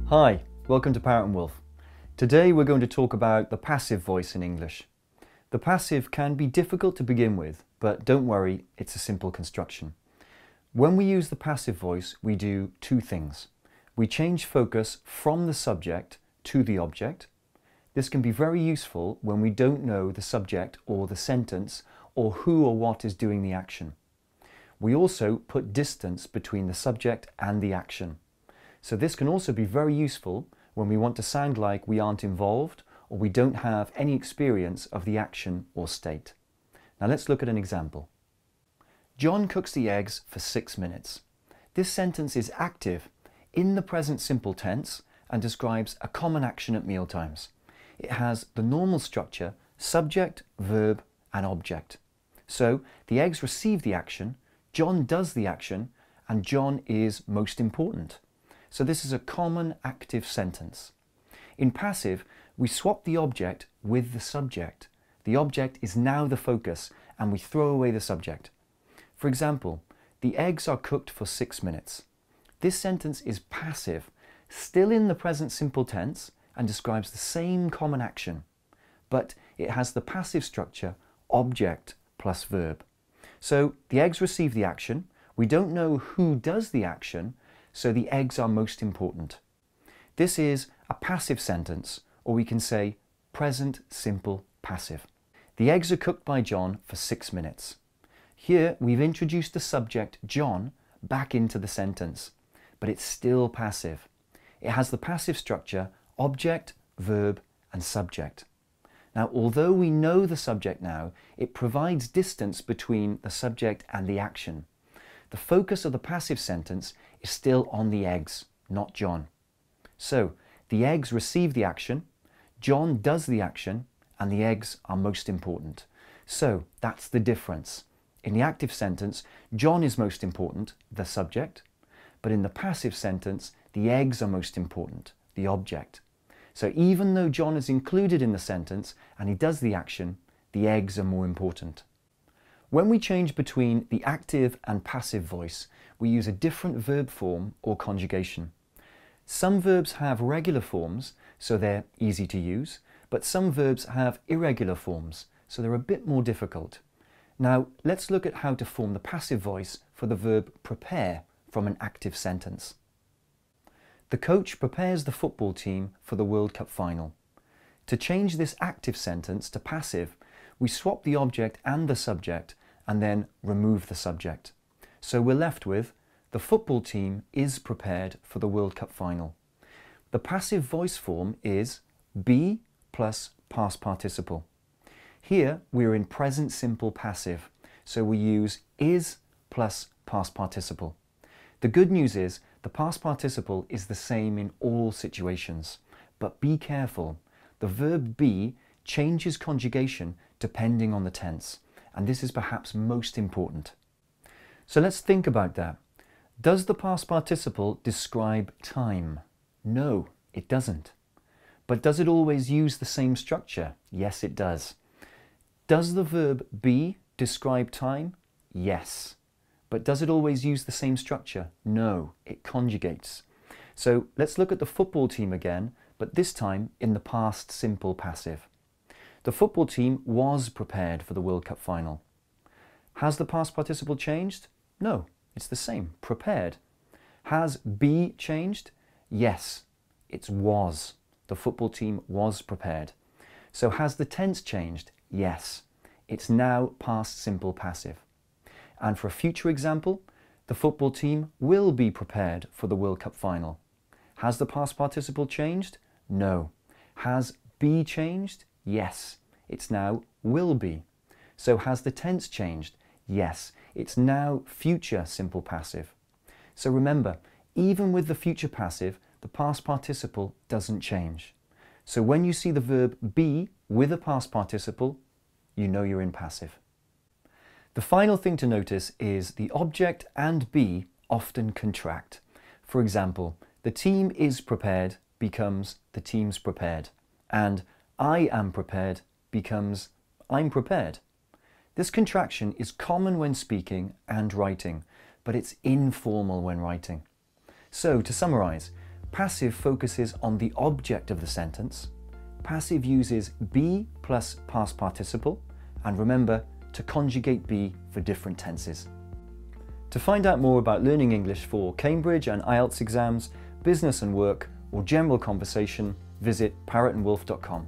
Hi, welcome to Parrot and Wolf. Today we're going to talk about the passive voice in English. The passive can be difficult to begin with, but don't worry, it's a simple construction. When we use the passive voice, we do two things. We change focus from the subject to the object. This can be very useful when we don't know the subject or the sentence or who or what is doing the action. We also put distance between the subject and the action. So this can also be very useful when we want to sound like we aren't involved or we don't have any experience of the action or state. Now let's look at an example. John cooks the eggs for 6 minutes. This sentence is active in the present simple tense and describes a common action at mealtimes. It has the normal structure, subject, verb and object. So the eggs receive the action, John does the action, and John is most important. So this is a common active sentence. In passive, we swap the object with the subject. The object is now the focus and we throw away the subject. For example, the eggs are cooked for 6 minutes. This sentence is passive, still in the present simple tense and describes the same common action, but it has the passive structure object plus verb. So the eggs receive the action. We don't know who does the action, so the eggs are most important. This is a passive sentence, or we can say present simple passive. The eggs are cooked by John for 6 minutes. Here we've introduced the subject John back into the sentence, but it's still passive. It has the passive structure object, verb and subject. Now, although we know the subject now, it provides distance between the subject and the action. The focus of the passive sentence is still on the eggs, not John. So, the eggs receive the action, John does the action, and the eggs are most important. So, that's the difference. In the active sentence, John is most important, the subject, but in the passive sentence, the eggs are most important, the object. So even though John is included in the sentence and he does the action, the eggs are more important. When we change between the active and passive voice, we use a different verb form or conjugation. Some verbs have regular forms, so they're easy to use, but some verbs have irregular forms, so they're a bit more difficult. Now, let's look at how to form the passive voice for the verb prepare from an active sentence. The coach prepares the football team for the World Cup final. To change this active sentence to passive, we swap the object and the subject and then remove the subject. So we're left with the football team is prepared for the World Cup final. The passive voice form is be plus past participle. Here we're in present simple passive, so we use is plus past participle. The good news is the past participle is the same in all situations, but be careful. The verb be changes conjugation depending on the tense, and this is perhaps most important. So let's think about that. Does the past participle describe time? No, it doesn't. But does it always use the same structure? Yes, it does. Does the verb be describe time? Yes. But does it always use the same structure? No, it conjugates. So let's look at the football team again, but this time in the past simple passive. The football team was prepared for the World Cup final. Has the past participle changed? No, it's the same, prepared. Has be changed? Yes, it's was. The football team was prepared. So has the tense changed? Yes, it's now past simple passive. And for a future example, the football team will be prepared for the World Cup final. Has the past participle changed? No. Has be changed? Yes. It's now will be. So has the tense changed? Yes. It's now future simple passive. So remember, even with the future passive, the past participle doesn't change. So when you see the verb be with a past participle, you know you're in passive. The final thing to notice is the object and be often contract. For example, the team is prepared becomes the team's prepared, and I am prepared becomes I'm prepared. This contraction is common when speaking and writing, but it's informal when writing. So to summarize, Passive focuses on the object of the sentence. Passive uses be plus past participle, and remember to conjugate be for different tenses. To find out more about learning English for Cambridge and IELTS exams, business and work, or general conversation, visit ParrotandWolf.com.